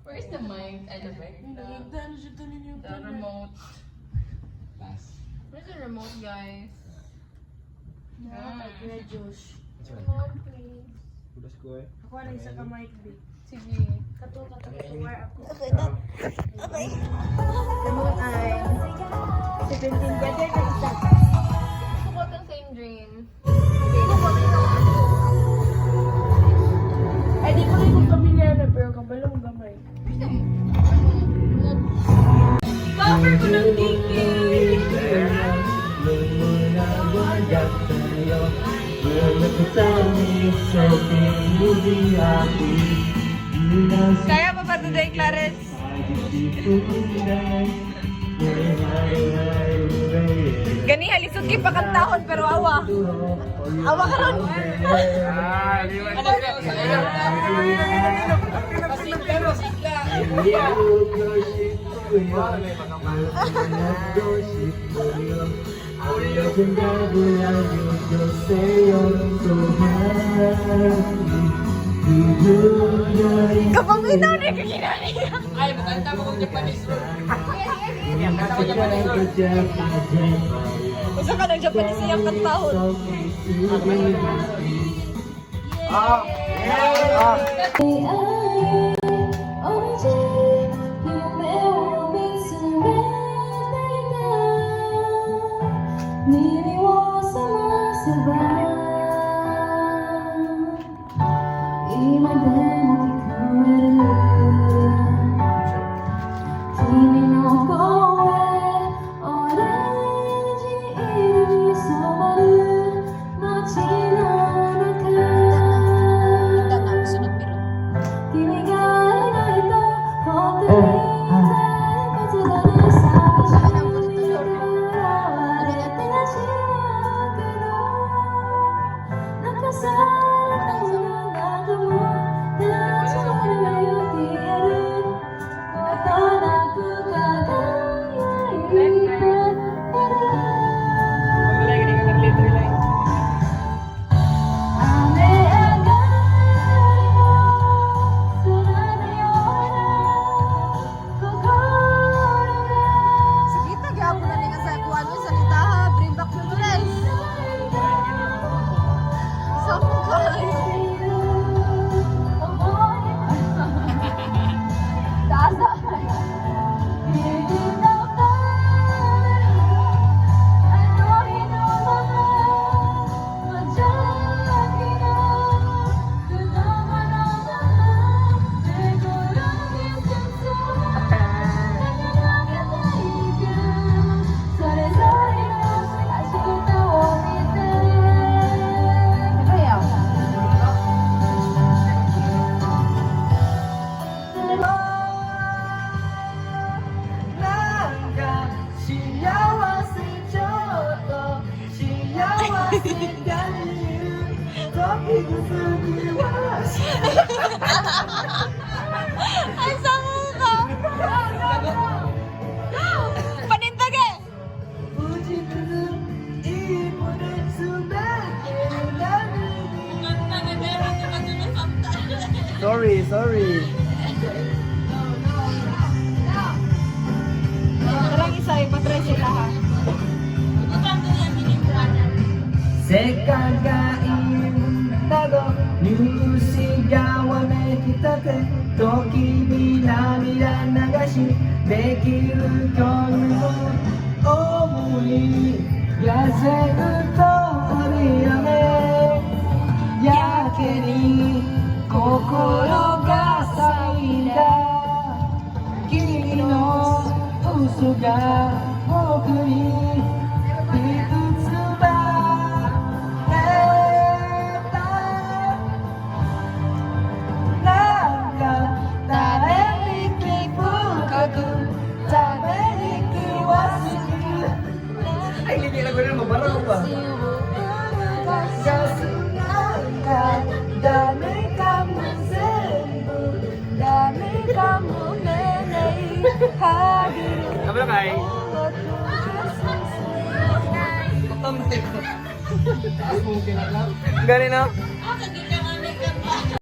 Where's the mic? The remote. Where's the remote, guys? Remote, please. Ako na isa ka mic, B. Sige. Katuwar ako. Okay. Remote ay 17 pwede ka isa. Gusto ko itong same dream. Ay, di ko rin kung pamilyar na pero kabalong gamay. Cover ko ng ticket! Kaya pa ba today, Clarice? Gani halisod kay pakantahon pero awa. Awa ka ron. Kapag ito na kakinani. Ay, maganda mo kung Japanese room. Usa ka ng Japanese siyang kantahon. Sige, tagyapon na nga sa kuwan mo salita ha. Bring back memories. Samukay. Taasa. Ay, sango ka! Panintage! Sorry. Karang isa, ipatry sila ha. Sekagain tago Nusigawa me kitate Toki ni namida nagashi Dekiru kyonu mo Omoi Yaseru to oriyame Yake ni Kokoro ga saida Kimi no uso ga Boku ni Ikutsu ba Ay, hindi lang ko rin mabaraw pa. Kamu lang ay? Galing na?